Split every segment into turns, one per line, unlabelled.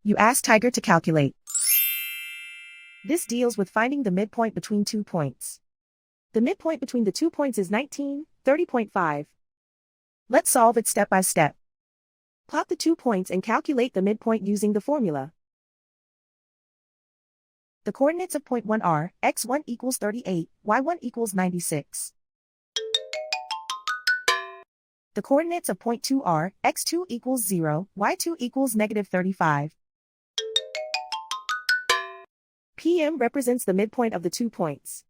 You ask Tiger to calculate. This deals with finding the midpoint between 2 points. The midpoint between the 2 points is 19, 30.5. Let's solve it step by step. Plot the 2 points and calculate the midpoint using the formula. The coordinates of point 1 are x1 equals 38, y1 equals 96. The coordinates of point 2 are x2 equals 0, y2 equals negative 35. PM represents the midpoint of the 2 points.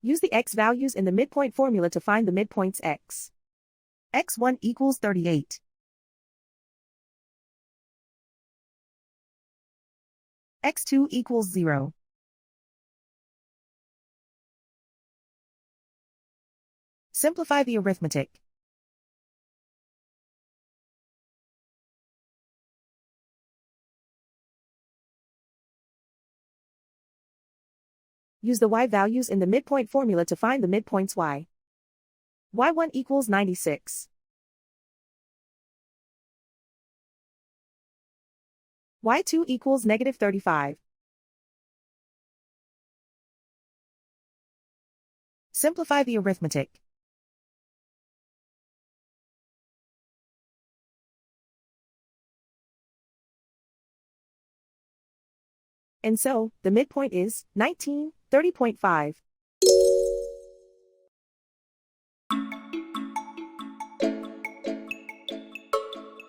Use the x values in the midpoint formula to find the midpoints x. x1 equals 38. x2 equals 0. Simplify the arithmetic. Use the y values in the midpoint formula to find the midpoints y. y1 equals 96. y2 equals negative 35. Simplify the arithmetic. And so, the midpoint is 19, 30.5.